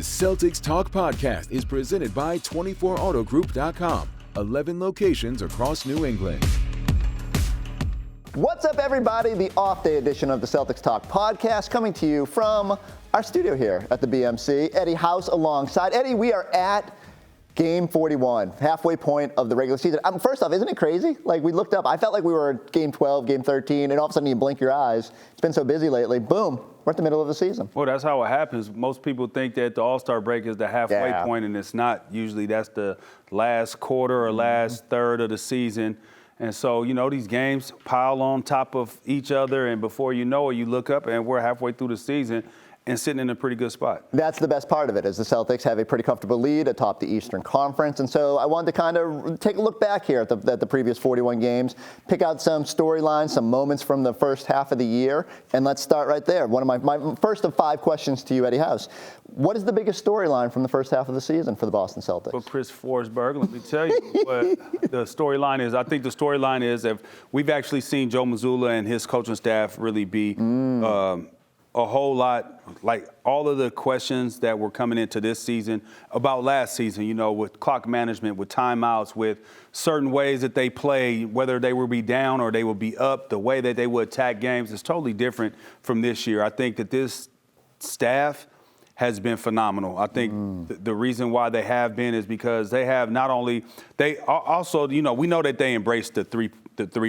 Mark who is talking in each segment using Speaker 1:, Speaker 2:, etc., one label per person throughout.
Speaker 1: Celtics Talk podcast is presented by 24autogroup.com. 11 locations across New England.
Speaker 2: What's up, everybody? The off-day edition of the Celtics Talk podcast coming to you from our studio here at the BMC. Eddie House alongside. Eddie, we are at Game 41, halfway point of the regular season. First off, isn't it crazy? Like, we looked up, I felt like we were at Game 12, Game 13, and all of a sudden you blink your eyes. It's been so busy lately. Boom, we're at the middle of the season.
Speaker 3: Well, that's how it happens. Most people think that the All-Star break is the halfway point, and it's not. Usually that's the last quarter or last third of the season. And so, you know, these games pile on top of each other, and before you know it, you look up and we're halfway through the season and sitting in a pretty good spot.
Speaker 2: That's the best part of it, is the Celtics have a pretty comfortable lead atop the Eastern Conference. And so I wanted to kind of take a look back here at the previous 41 games, pick out some storylines, some moments from the first half of the year, and let's start right there. One of my first of 5 questions to you, Eddie House. What is the biggest storyline from the first half of the season for the Boston Celtics?
Speaker 3: Well, Chris Forsberg, let me tell you what the storyline is. I think the storyline is if we've actually seen Joe Mazzulla and his coaching staff really be a whole lot, like all of the questions that were coming into this season about last season, you know, with clock management, with timeouts, with certain ways that they play, whether they would be down or they would be up, the way that they would attack games is totally different from this year. I think that this staff has been phenomenal. I think the reason why they have been is because they have not only, they also, you know, we know that they embraced the three,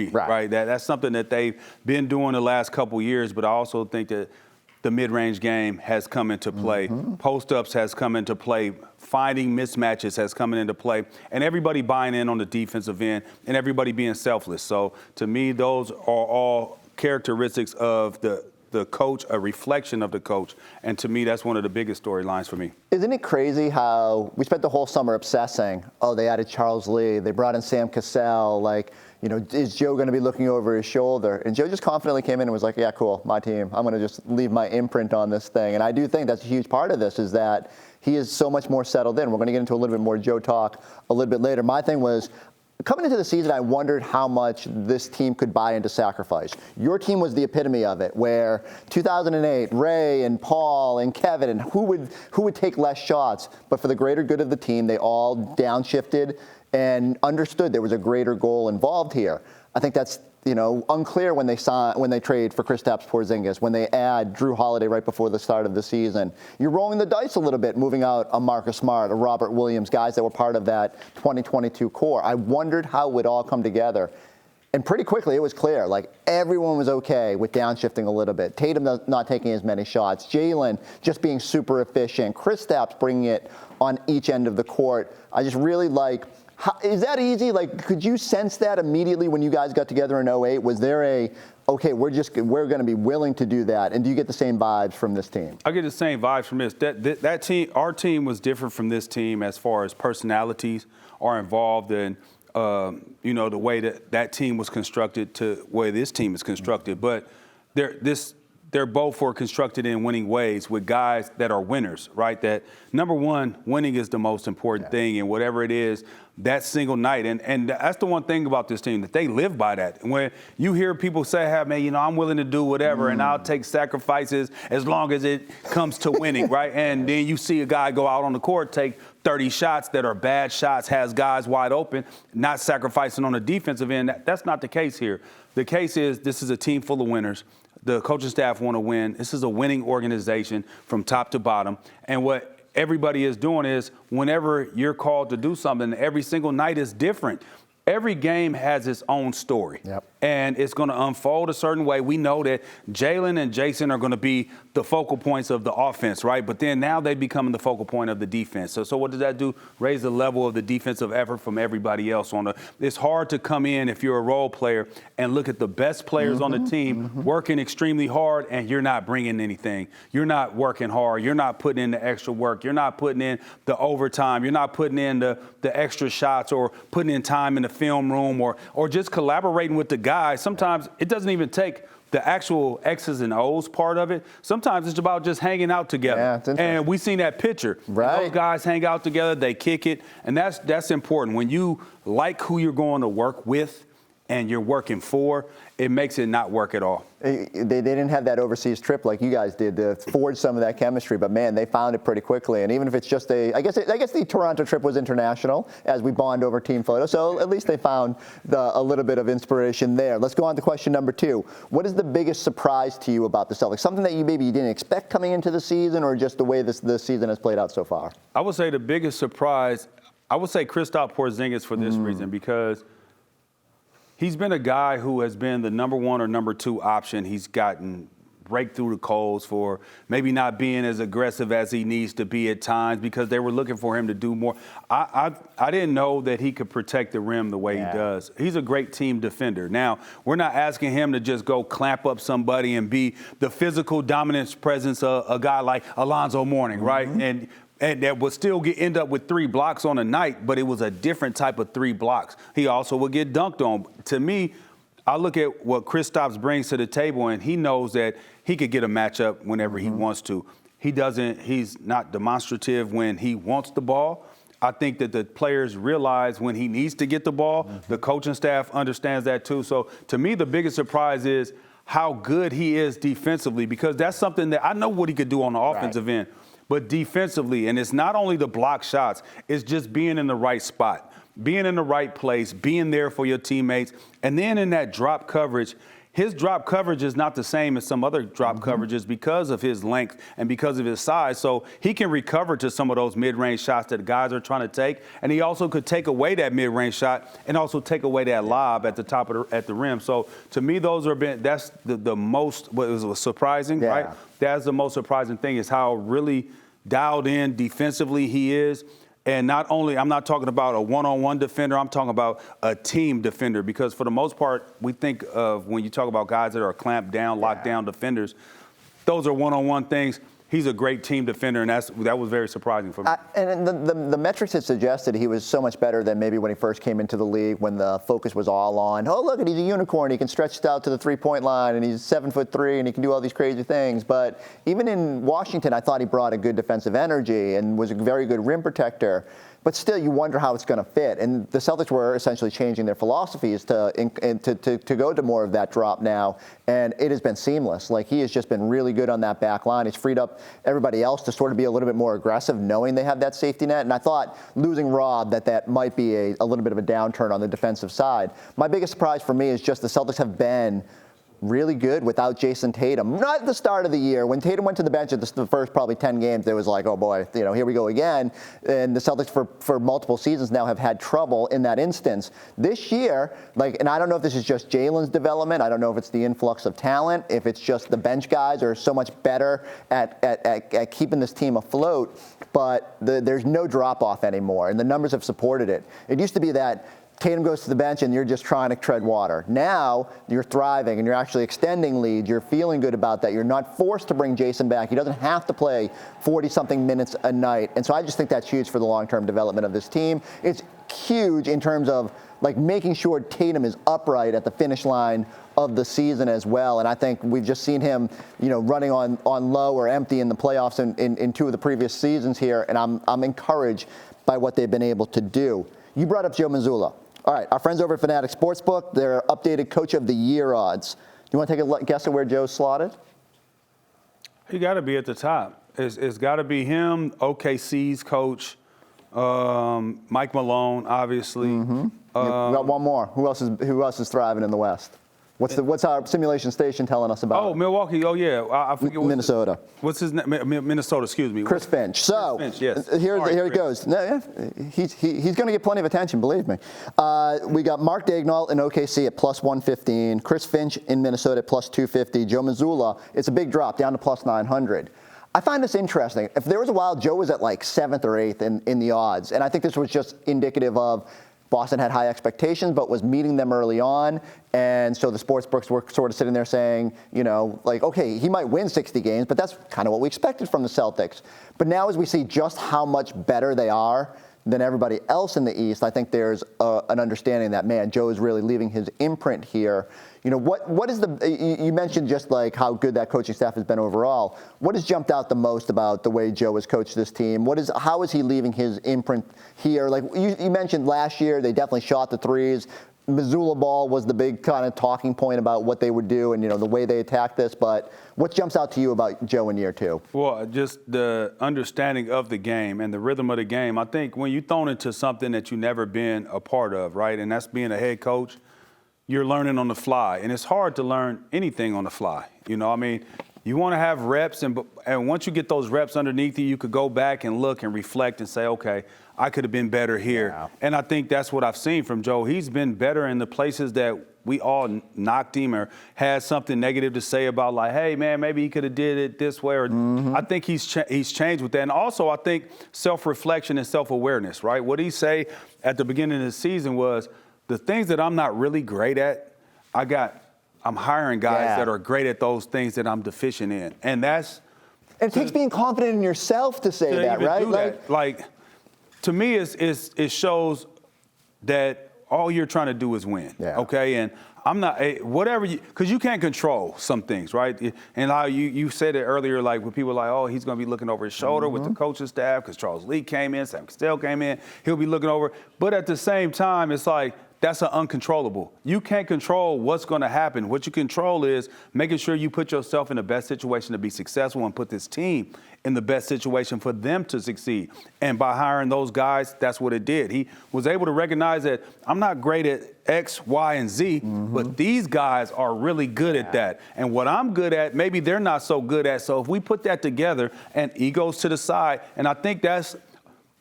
Speaker 3: right? That's something that they've been doing the last couple years, but I also think that the mid-range game has come into play. Post-ups has come into play. Finding mismatches has come into play. And everybody buying in on the defensive end and everybody being selfless. So to me, those are all characteristics of the coach, a reflection of the coach. And to me, that's one of the biggest storylines for me.
Speaker 2: Isn't it crazy how we spent the whole summer obsessing? Oh, they added Charles Lee. They brought in Sam Cassell. Like, you know, is Joe going to be looking over his shoulder? And Joe just confidently came in and was like, yeah, cool, my team. I'm going to just leave my imprint on this thing. And I do think that's a huge part of this, is that he is so much more settled in. We're going to get into a little bit more Joe talk a little bit later. My thing was, coming into the season, I wondered how much this team could buy into sacrifice. Your team was the epitome of it, where 2008, Ray and Paul and Kevin, and who would take less shots, but for the greater good of the team, they all downshifted and understood there was a greater goal involved here. I think that's, you know, unclear when they trade for Kristaps Porzingis, when they add Drew Holiday right before the start of the season. You're rolling the dice a little bit, moving out a Marcus Smart, a Robert Williams, guys that were part of that 2022 core. I wondered how it would all come together. And pretty quickly, it was clear, like, everyone was okay with downshifting a little bit. Tatum not taking as many shots. Jalen just being super efficient. Kristaps bringing it on each end of the court. I just really like. Is that easy? Like, could you sense that immediately when you guys got together in 08? Was there okay, we're going to be willing to do that? And do you get the same vibes from this team?
Speaker 3: I get the same vibes from this. That team, our team was different from this team as far as personalities are involved in, you know, the way that team was constructed to the way this team is constructed. But they're both were constructed in winning ways with guys that are winners, right? That, number one, winning is the most important thing, and whatever it is, that single night. And that's the one thing about this team, that they live by that. When you hear people say, hey, man, you know, I'm willing to do whatever, and I'll take sacrifices as long as it comes to winning, right? And then you see a guy go out on the court, take 30 shots that are bad shots, has guys wide open, not sacrificing on the defensive end. That's not the case here. The case is this is a team full of winners. The coaching staff want to win. This is a winning organization from top to bottom. And what everybody is doing is, whenever you're called to do something, every single night is different. Every game has its own story, and it's going to unfold a certain way. We know that Jalen and Jason are going to be the focal points of the offense, right? But then now they become the focal point of the defense. So what does that do? Raise the level of the defensive effort from everybody else. It's hard to come in if you're a role player and look at the best players on the team working extremely hard, and you're not bringing anything. You're not working hard. You're not putting in the extra work. You're not putting in the overtime. You're not putting in the extra shots, or putting in time in the film room, or just collaborating with the guys. Sometimes it doesn't even take the actual X's and O's part of it. Sometimes it's about just hanging out together. Yeah, and we seen that picture.
Speaker 2: Right.
Speaker 3: Those guys hang out together, they kick it, and that's important. When you like who you're going to work with, and you're working 4, it makes it not work at all.
Speaker 2: They didn't have that overseas trip like you guys did to forge some of that chemistry, but man, they found it pretty quickly. And even if it's just I guess the Toronto trip was international as we bond over team photos, so at least they found a little bit of inspiration there. Let's go on to question number 2. What is the biggest surprise to you about the Celtics? Something that you didn't expect coming into the season, or just the way this season has played out so far?
Speaker 3: I would say the biggest surprise, I would say Kristaps Porzingis for this reason, because he's been a guy who has been the number 1 or number 2 option. He's gotten raked through the coals for maybe not being as aggressive as he needs to be at times because they were looking for him to do more. I didn't know that he could protect the rim the way he does. He's a great team defender. Now, we're not asking him to just go clamp up somebody and be the physical dominance presence of a guy like Alonzo Mourning, right? And that would still end up with 3 blocks on a night, but it was a different type of 3 blocks. He also would get dunked on. To me, I look at what Kristaps brings to the table, and he knows that he could get a matchup whenever he wants to. He's not demonstrative when he wants the ball. I think that the players realize when he needs to get the ball. The coaching staff understands that too. So to me, the biggest surprise is how good he is defensively, because that's something that I know what he could do on the offensive end. But defensively, and it's not only the block shots, it's just being in the right spot, being in the right place, being there for your teammates. And then in that drop coverage, his drop coverage is not the same as some other drop coverages because of his length and because of his size. So he can recover to some of those mid-range shots that guys are trying to take. And he also could take away that mid-range shot and also take away that lob at the top of at the rim. So to me, that's the most, what was surprising, right? That's the most surprising thing, is how really dialed in defensively he is. And not only, I'm not talking about a one-on-one defender, I'm talking about a team defender, because for the most part, we think of when you talk about guys that are clamped down, locked down defenders, those are one-on-one things. He's a great team defender, and that was very surprising for me.
Speaker 2: And the metrics had suggested he was so much better than maybe when he first came into the league, when the focus was all on, oh, look, he's a unicorn. He can stretch it out to the three-point line, and he's 7'3", and he can do all these crazy things. But even in Washington, I thought he brought a good defensive energy and was a very good rim protector. But still, you wonder how it's going to fit. And the Celtics were essentially changing their philosophies to go to more of that drop now. And it has been seamless. Like, he has just been really good on that back line. It's freed up everybody else to sort of be a little bit more aggressive, knowing they have that safety net. And I thought losing Rob, that might be a little bit of a downturn on the defensive side. My biggest surprise for me is just the Celtics have been really good without Jason Tatum. Not at the start of the year. When Tatum went to the bench at the first probably 10 games, it was like, oh boy, here we go again. And the Celtics for multiple seasons now have had trouble in that instance. This year, and I don't know if this is just Jalen's development. I don't know if it's the influx of talent, if it's just the bench guys are so much better at keeping this team afloat, but there's no drop-off anymore, and the numbers have supported it. It used to be that Tatum goes to the bench and you're just trying to tread water. Now you're thriving and you're actually extending leads. You're feeling good about that. You're not forced to bring Jason back. He doesn't have to play 40-something minutes a night. And so I just think that's huge for the long-term development of this team. It's huge in terms of making sure Tatum is upright at the finish line of the season as well. And I think we've just seen him, running on low or empty in the playoffs in 2 of the previous seasons here. And I'm encouraged by what they've been able to do. You brought up Joe Mazzulla. All right, our friends over at Fanatic Sportsbook, their updated Coach of the Year odds. Do you want to take a guess at where Joe's slotted?
Speaker 3: He got to be at the top. It's got to be him, OKC's coach, Mike Malone, obviously.
Speaker 2: We got one more. Who else is thriving in the West? What's our simulation station telling us about?
Speaker 3: Oh, Milwaukee. Oh, yeah. I forget.
Speaker 2: Minnesota.
Speaker 3: What's his name? Minnesota. Excuse me.
Speaker 2: Chris Finch. So
Speaker 3: Chris Finch, yes.
Speaker 2: Here it goes. No, he's going to get plenty of attention. Believe me. We got Mark Daigneault in OKC at +115. Chris Finch in Minnesota at +250. Joe Mazzulla. It's a big drop down to +900. I find this interesting. If there was a while, Joe was at 7th or 8th in the odds, and I think this was just indicative of Boston had high expectations, but was meeting them early on. And so the sportsbooks were sort of sitting there saying, okay, he might win 60 games, but that's kind of what we expected from the Celtics. But now as we see just how much better they are than everybody else in the East, I think there's an understanding that, man, Joe is really leaving his imprint here. What is you mentioned just how good that coaching staff has been overall. What has jumped out the most about the way Joe has coached this team? How is he leaving his imprint here? You mentioned last year, they definitely shot the threes. Mazzulla ball was the big kind of talking point about what they would do and, the way they attacked this. But what jumps out to you about Joe in year 2?
Speaker 3: Well, just the understanding of the game and the rhythm of the game. I think when you're thrown into something that you've never been a part of, right, and that's being a head coach, you're learning on the fly. And it's hard to learn anything on the fly. You want to have reps, and once you get those reps underneath you, you could go back and look and reflect and say, okay, I could have been better here. Yeah. And I think that's what I've seen from Joe. He's been better in the places that we all knocked him or had something negative to say about, like, hey, man, maybe he could have did it this way. Or I think he's changed with that. And also I think self-reflection and self-awareness, right? What he say at the beginning of the season was, the things that I'm not really great at, I'm hiring guys that are great at those things that I'm deficient in. And it
Speaker 2: takes being confident in yourself to say that, right?
Speaker 3: To me, it shows that all you're trying to do is win. Yeah. Okay, and I'm not because you can't control some things, right? And how you said it earlier, like when people are like, oh, he's going to be looking over his shoulder with the coaching staff because Charles Lee came in, Sam Cassell came in, he'll be looking over. But at the same time, it's like, that's an uncontrollable. You can't control what's going to happen. What you control is making sure you put yourself in the best situation to be successful and put this team in the best situation for them to succeed. And by hiring those guys, that's what it did. He was able to recognize that I'm not great at X, Y, and Z, but these guys are really good at that. And what I'm good at, maybe they're not so good at. So if we put that together and egos to the side, and I think that's,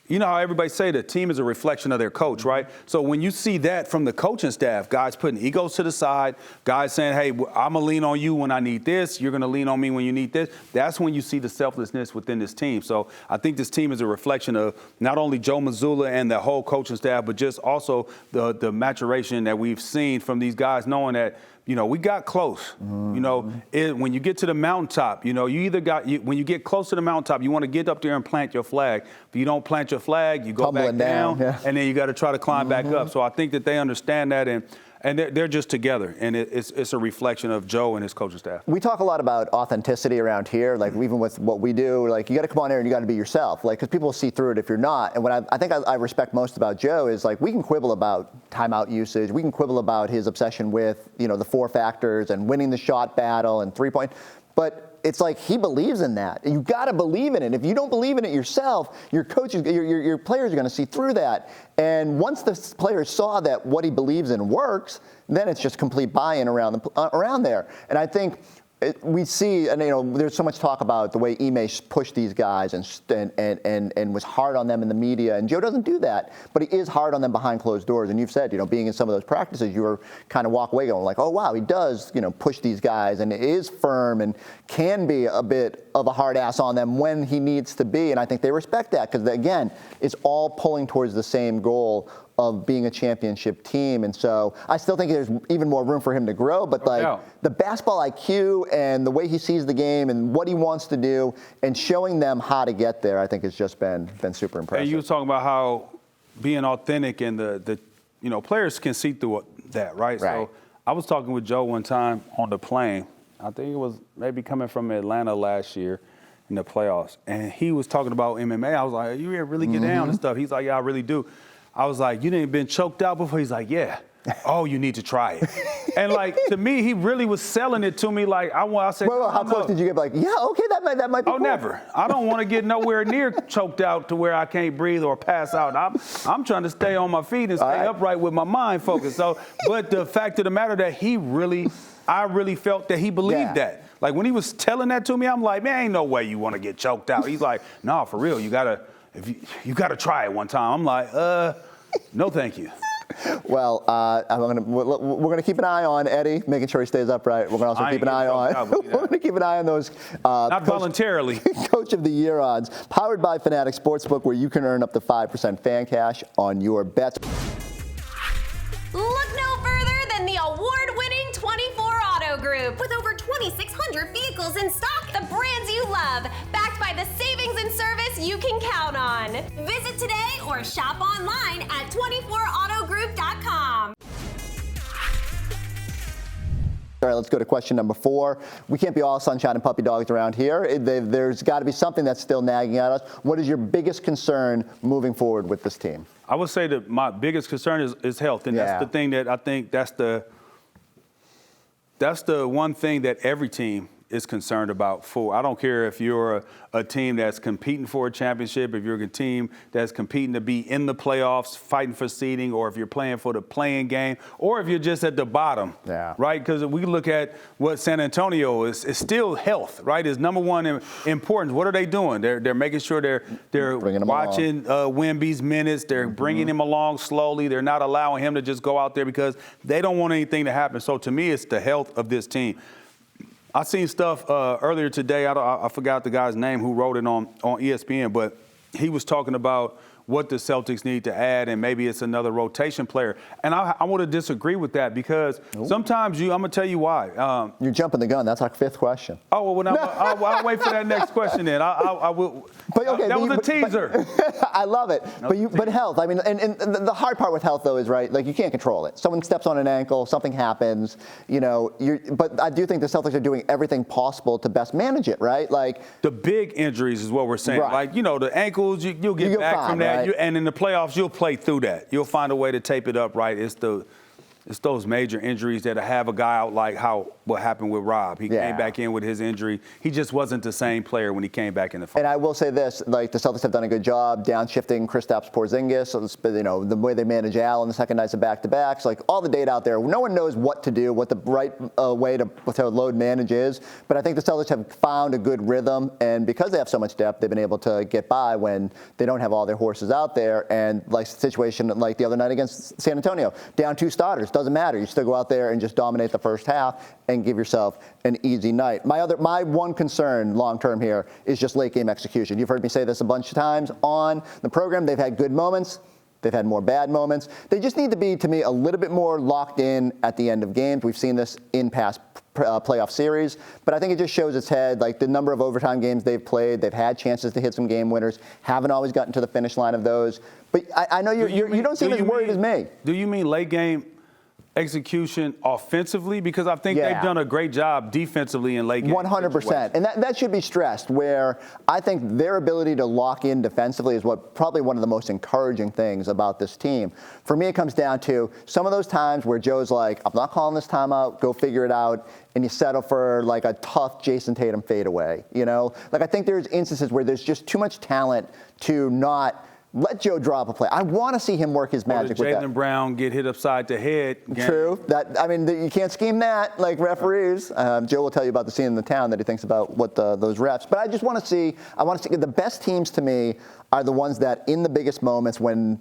Speaker 3: you know how everybody say the team is a reflection of their coach, right? So when you see that from the coaching staff, guys putting egos to the side, guys saying, hey, I'm going to lean on you when I need this, you're going to lean on me when you need this, that's when you see the selflessness within this team. So I think this team is a reflection of not only Joe Mazzulla and the whole coaching staff, but just also the maturation that we've seen from these guys, knowing that, we got close. When you get to the mountaintop, when you get close to the mountaintop, you want to get up there and plant your flag. If you don't plant your flag, you go
Speaker 2: tumbling
Speaker 3: back down,
Speaker 2: yeah.
Speaker 3: And then you got to try to climb back up. So I think that they understand that, and they're just together, and it's a reflection of Joe and his coaching staff.
Speaker 2: We talk a lot about authenticity around here, like even with what we do, like you got to come on here and you got to be yourself, like because people will see through it if you're not. And what I think I respect most about Joe is like we can quibble about timeout usage, we can quibble about his obsession with the 4 factors and winning the shot battle and 3-point, but it's like he believes in that. You got to believe in it. If you don't believe in it yourself, your coaches, your players are going to see through that. And once the players saw that what he believes in works, then it's just complete buy-in around there. And I think we see, and there's so much talk about the way Ime pushed these guys and was hard on them in the media. And Joe doesn't do that, but he is hard on them behind closed doors. And you've said, being in some of those practices, you were kind of walk away going like, oh wow, he does, push these guys and is firm and can be a bit of a hard ass on them when he needs to be. And I think they respect that because again, it's all pulling towards the same goal of being a championship team. And so I still think there's even more room for him to grow, but the basketball IQ and the way he sees the game and what he wants to do and showing them how to get there, I think has just been super impressive.
Speaker 3: And you were talking about how being authentic and the players can see through that, right? So I was talking with Joe one time on the plane. I think it was maybe coming from Atlanta last year in the playoffs. And he was talking about MMA. I was like, you really get down and stuff. He's like, yeah, I really do. I was like, you didn't been choked out before? He's like, yeah. Oh, you need to try it. And to me, he really was selling it to me. Like, I said,
Speaker 2: well, how close did you get? Like, yeah, okay, that might be cool.
Speaker 3: Never. I don't want to get nowhere near choked out to where I can't breathe or pass out. I'm trying to stay on my feet and stay upright with my mind focused. So, but the fact of the matter that I really felt that he believed that. Like when he was telling that to me, I'm like, man, ain't no way you want to get choked out. He's like, no, for real, you gotta try it one time. I'm like, no, thank you.
Speaker 2: Well, we're gonna keep an eye on Eddie, making sure he stays upright. We're gonna also keep an eye on. We're gonna keep an eye on those.
Speaker 3: Not voluntarily.
Speaker 2: Coach of the Year odds, powered by Fanatics Sportsbook, where you can earn up to 5% fan cash on your bets.
Speaker 4: Look no further than the award-winning 24 Auto Group. With over 2,600 vehicles in stock, the brands you love, backed by the savings and service you can count on. Visit today or shop online at 24autogroup.com.
Speaker 2: All right, let's go to question number 4. We can't be all sunshine and puppy dogs around here. There's got to be something that's still nagging at us. What is your biggest concern moving forward with this team?
Speaker 3: I would say that my biggest concern is health, and that's the thing that I think that's the one thing that every team is concerned about. I don't care if you're a team that's competing for a championship, if you're a team that's competing to be in the playoffs, fighting for seeding, or if you're playing for the play-in game, or if you're just at the bottom, right? Because we look at what San Antonio is still health, right? Is number one importance. What are they doing? They're making sure they're watching Wemby's minutes. They're bringing him along slowly. They're not allowing him to just go out there because they don't want anything to happen. So to me, it's the health of this team. I seen stuff earlier today. I forgot the guy's name who wrote it on ESPN, but he was talking about what the Celtics need to add, and maybe it's another rotation player. And I want to disagree with that because sometimes I'm going to tell you why.
Speaker 2: You're jumping the gun. That's our 5th question.
Speaker 3: Oh, well, I'll wait for that next question then. I will.
Speaker 2: But, okay,
Speaker 3: that was a teaser.
Speaker 2: I love it. But health, I mean, and the hard part with health, though, is, right, like you can't control it. Someone steps on an ankle, something happens, but I do think the Celtics are doing everything possible to best manage it, right? Like
Speaker 3: the big injuries is what we're saying.
Speaker 2: Right.
Speaker 3: Like, the ankles, you'll get back from that. Right. And in the playoffs, you'll play through that. You'll find a way to tape it up right. It's those major injuries that have a guy out like what happened with Rob. He came back in with his injury. He just wasn't the same player when he came back in the final.
Speaker 2: And I will say this, like the Celtics have done a good job downshifting Kristaps Porzingis. So the way they manage Al in the second nights of back-to-backs, like all the data out there. No one knows what to do, what the right way to load manage is. But I think the Celtics have found a good rhythm. And because they have so much depth, they've been able to get by when they don't have all their horses out there. And like the situation like the other night against San Antonio, down 2 starters. Doesn't matter. You still go out there and just dominate the first half and give yourself an easy night. My one concern long term here is just late game execution. You've heard me say this a bunch of times on the program. They've had good moments. They've had more bad moments. They just need to be, to me, a little bit more locked in at the end of games. We've seen this in past playoff series, but I think it just shows its head. Like the number of overtime games they've played, they've had chances to hit some game winners, haven't always gotten to the finish line of those. But I know you don't seem as worried as me.
Speaker 3: Do you mean late game execution offensively? Because I think they've done a great job defensively in late games.
Speaker 2: 100%. And that should be stressed, where I think their ability to lock in defensively is what probably one of the most encouraging things about this team. For me, it comes down to some of those times where Joe's like, I'm not calling this timeout, go figure it out, and you settle for like a tough Jason Tatum fadeaway. Like I think there's instances where there's just too much talent to not let Joe drop a play. I want to see him work his magic with that.
Speaker 3: Jaylen Brown get hit upside the head.
Speaker 2: True. You can't scheme that like referees. Joe will tell you about the scene in the town that he thinks about what those refs. But I just want to see. I want to see the best teams to me are the ones that in the biggest moments when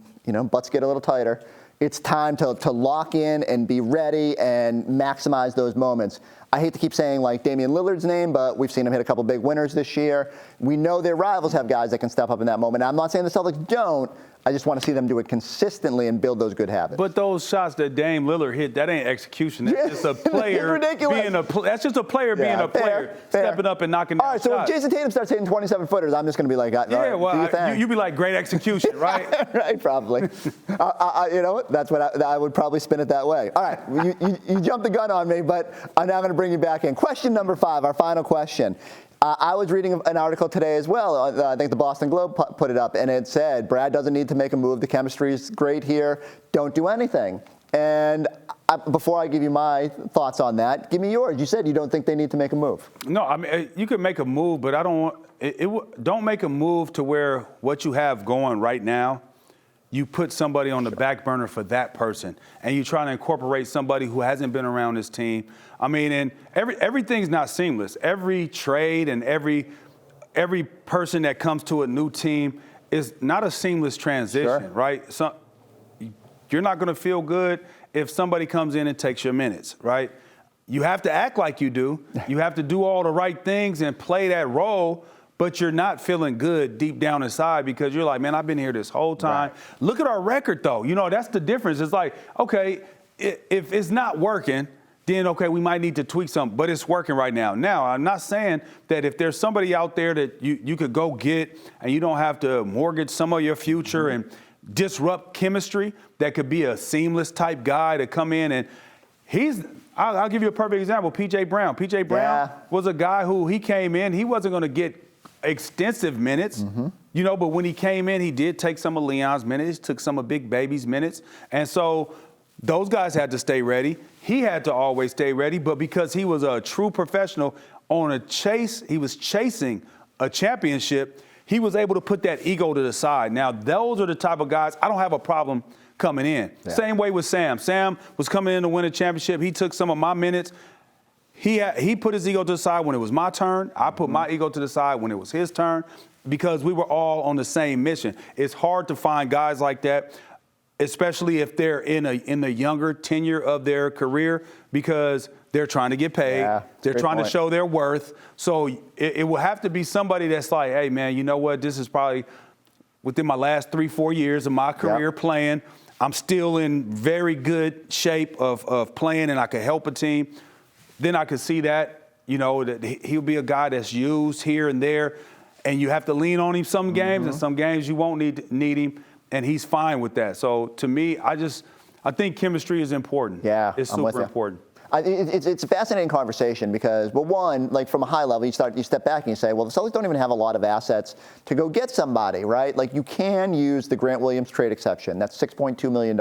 Speaker 2: butts get a little tighter, it's time to lock in and be ready and maximize those moments. I hate to keep saying like Damian Lillard's name, but we've seen him hit a couple big winners this year. We know their rivals have guys that can step up in that moment. I'm not saying the Celtics don't. I just want to see them do it consistently and build those good habits.
Speaker 3: But those shots that Dame Lillard hit, that ain't execution. That's just a player being that's just a player being a player, stepping up and knocking down
Speaker 2: shots. All right, so if Jason Tatum starts hitting 27-footers, I'm just going to be like,
Speaker 3: you'd be like, great execution, right?
Speaker 2: Right, probably. You know what? That's what I would probably spin it that way. All right, you jumped the gun on me, but I'm now going to bring you back in. Question number 5, our final question. I was reading an article today as well. I think the Boston Globe put it up, and it said, Brad doesn't need to make a move. The chemistry is great here. Don't do anything. And before I give you my thoughts on that, give me yours. You said you don't think they need to make a move.
Speaker 3: No, I mean, you could make a move, but I don't want don't make a move to where what you have going right now, you put somebody on the back burner for that person, and you try to incorporate somebody who hasn't been around this team. I mean, and everything's not seamless. Every trade and every person that comes to a new team is not a seamless transition, right? So you're not going to feel good if somebody comes in and takes your minutes, right? You have to act like you do. You have to do all the right things and play that role, but you're not feeling good deep down inside because you're like, man, I've been here this whole time. Right. Look at our record, though. That's the difference. It's like, okay, if it's not working, then, okay, we might need to tweak something, but it's working right now. Now, I'm not saying that if there's somebody out there that you could go get and you don't have to mortgage some of your future and disrupt chemistry, that could be a seamless type guy to come in, and I'll give you a perfect example. P.J. Brown. P.J. Brown was a guy who he came in. He wasn't going to get extensive minutes, but when he came in, he did take some of Leon's minutes, took some of Big Baby's minutes. And so those guys had to stay ready. He had to always stay ready, but because he was a true professional on a chase, he was chasing a championship, he was able to put that ego to the side. Now, those are the type of guys I don't have a problem coming in. Yeah. Same way with Sam. Sam was coming in to win a championship. He took some of my minutes. He put his ego to the side when it was my turn. I put my ego to the side when it was his turn because we were all on the same mission. It's hard to find guys like that, especially if they're in the younger tenure of their career because they're trying to get paid. Yeah, they're trying to show their worth. So it will have to be somebody that's like, hey, man, you know what? This is probably within my last 3-4 years of my career playing. I'm still in very good shape of playing and I can help a team. Then I could see that, that he'll be a guy that's used here and there. And you have to lean on him some games and some games you won't need him. And he's fine with that. So to me, I think chemistry is important.
Speaker 2: Yeah,
Speaker 3: it's super important.
Speaker 2: It's a fascinating conversation because, well, one, like from a high level, you step back and you say, well, the Celtics don't even have a lot of assets to go get somebody, right? Like you can use the Grant Williams trade exception. That's $6.2 million.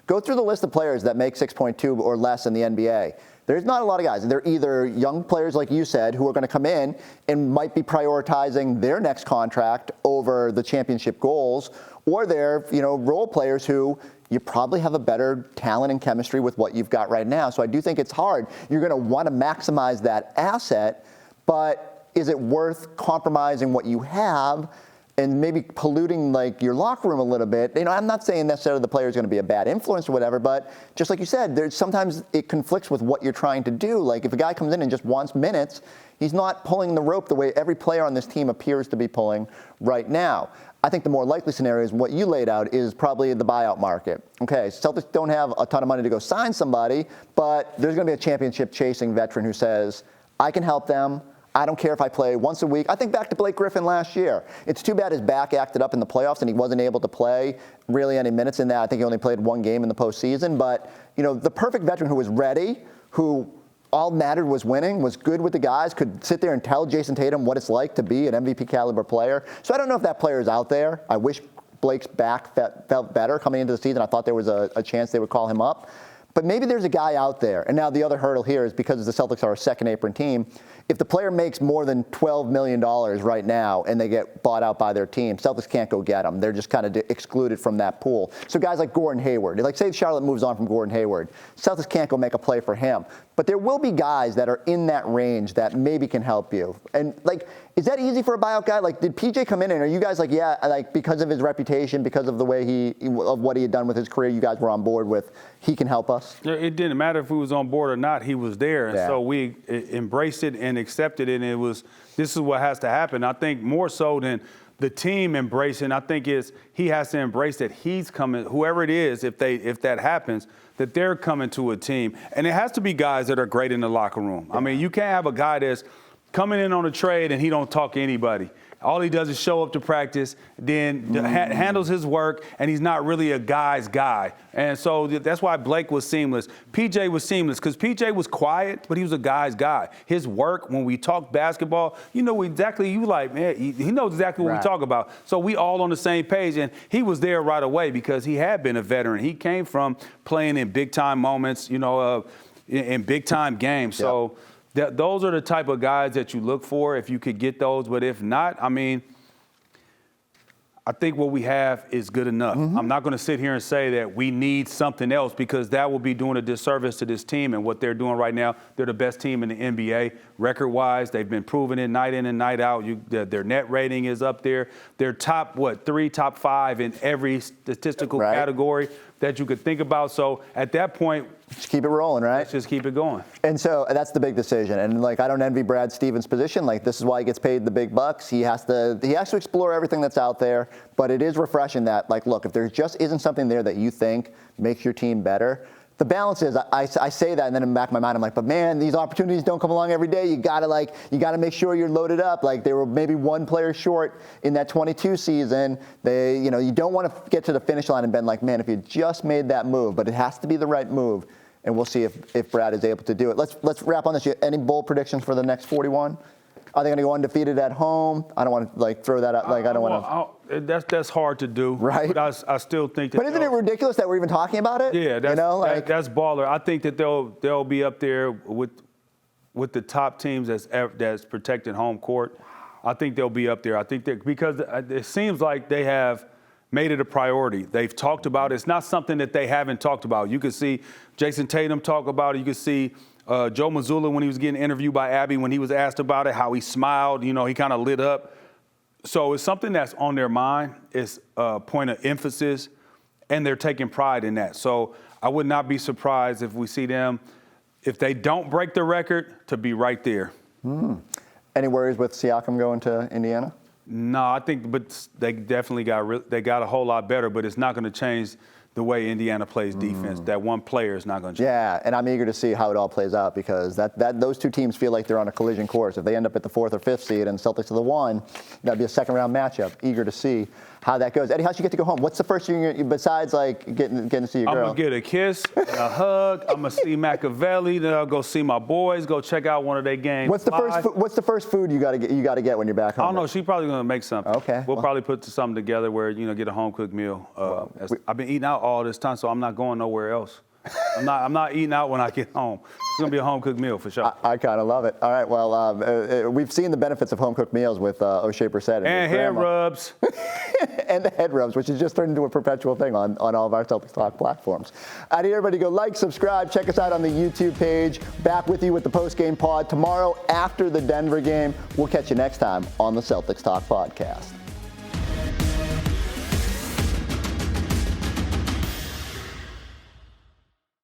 Speaker 2: Go through the list of players that make 6.2 or less in the NBA. There's not a lot of guys. They're either young players, like you said, who are going to come in and might be prioritizing their next contract over the championship goals, or they're, role players who you probably have a better talent and chemistry with what you've got right now. So I do think it's hard. You're going to want to maximize that asset, but is it worth compromising what you have and maybe polluting like your locker room a little bit? I'm not saying necessarily the player is going to be a bad influence or whatever, but just like you said, sometimes it conflicts with what you're trying to do. Like if a guy comes in and just wants minutes, he's not pulling the rope the way every player on this team appears to be pulling right now. I think the more likely scenario is what you laid out is probably the buyout market. Okay, Celtics don't have a ton of money to go sign somebody, but there's going to be a championship chasing veteran who says, I can help them. I don't care if I play once a week. I think back to Blake Griffin last year. It's too bad his back acted up in the playoffs and he wasn't able to play really any minutes in that. I think he only played one game in the postseason. But, the perfect veteran who was ready, who all mattered was winning, was good with the guys, could sit there and tell Jason Tatum what it's like to be an MVP caliber player. So I don't know if that player is out there. I wish Blake's back felt better coming into the season. I thought there was a chance they would call him up. But maybe there's a guy out there. And now the other hurdle here is because the Celtics are a second apron team, if the player makes more than $12 million right now and they get bought out by their team, Celtics can't go get them. They're just kind of excluded from that pool. So guys like Gordon Hayward, like say Charlotte moves on from Gordon Hayward, Celtics can't go make a play for him. But there will be guys that are in that range that maybe can help you. And like, is that easy for a buyout guy? Like, did PJ come in and are you guys like, yeah, like because of his reputation, because of the way of what he had done with his career, you guys were on board with, he can help us?
Speaker 3: It didn't matter if he was on board or not, he was there. And so we embraced it and accepted it. And this is what has to happen. I think more so than the team embracing, I think he has to embrace that he's coming, whoever it is, if that happens, that they're coming to a team. And it has to be guys that are great in the locker room. Yeah. I mean, you can't have a guy that's coming in on a trade and he don't talk to anybody. All he does is show up to practice, then handles his work, and he's not really a guy's guy. And so that's why Blake was seamless. PJ was seamless because PJ was quiet, but he was a guy's guy. His work, when we talk basketball, he knows exactly what we talk about. So we all on the same page, and he was there right away because he had been a veteran. He came from playing in big-time moments, in big-time games. Yep. So those are the type of guys that you look for if you could get those. But if not, I mean, I think what we have is good enough. I'm not going to sit here and say that we need something else because that will be doing a disservice to this team and what they're doing right now. They're the best team in the NBA record-wise. They've been proving it night in and night out. Their net rating is up there. They're top 5 in every statistical category that you could think about. So at that point,
Speaker 2: just keep it rolling, right?
Speaker 3: Let's just keep it going.
Speaker 2: And so that's the big decision. And like, I don't envy Brad Stevens' position. Like, this is why he gets paid the big bucks. He has to explore everything that's out there. But it is refreshing that, like, look, if there just isn't something there that you think makes your team better, the balance is, I say that, and then in the back of my mind, I'm like, but man, these opportunities don't come along every day. You gotta make sure you're loaded up. Like, they were maybe one player short in that 22 season. You don't want to get to the finish line and been like, man, if you just made that move, but it has to be the right move. and we'll see if Brad is able to do it. Let's wrap on this. Any bold predictions for the next 41? Are they going to go undefeated at home? I don't want to throw that out. I don't want
Speaker 3: to. That's hard to do,
Speaker 2: right?
Speaker 3: But I still think that.
Speaker 2: But isn't it ridiculous that we're even talking about it?
Speaker 3: Yeah, that's baller. I think that they'll be up there with the top teams that's protecting home court. I think they'll be up there. I think that because it seems like they have made it a priority. They've talked about it. It's not something that they haven't talked about. You can see Jason Tatum talk about it. You can see Joe Mazzulla when he was getting interviewed by Abby, when he was asked about it, how he smiled. He kind of lit up. So it's something that's on their mind. It's a point of emphasis, and they're taking pride in that. So I would not be surprised if we see them, if they don't break the record, to be right there.
Speaker 2: Any worries with Siakam going to Indiana?
Speaker 3: No, I think, but they definitely got a whole lot better, but it's not going to change the way Indiana plays defense. That one player is not going to change.
Speaker 2: Yeah, and I'm eager to see how it all plays out because those two teams feel like they're on a collision course. If they end up at the 4th or 5th seed and Celtics are the 1, that'd be a second-round matchup. Eager to see how that goes. Eddie House, you get to go home. What's the first thing besides getting to see your girl?
Speaker 3: I'm gonna get a kiss, a hug. I'm gonna see Machiavelli. Then I'll go see my boys. Go check out one of their games.
Speaker 2: What's the first food you gotta get when you're back home?
Speaker 3: I don't know. She's probably gonna make something.
Speaker 2: Okay.
Speaker 3: We'll probably put something together where get a home cooked meal. I've been eating out all this time, so I'm not going nowhere else. I'm not eating out when I get home. It's going to be a home-cooked meal for sure.
Speaker 2: I kind of love it. All right, well, we've seen the benefits of home-cooked meals with O'Shea Brissett.
Speaker 3: And head rubs.
Speaker 2: And the head rubs, which has just turned into a perpetual thing on all of our Celtics Talk platforms. I need everybody to go like, subscribe, check us out on the YouTube page. Back with you with the post-game pod tomorrow after the Denver game. We'll catch you next time on the Celtics Talk podcast.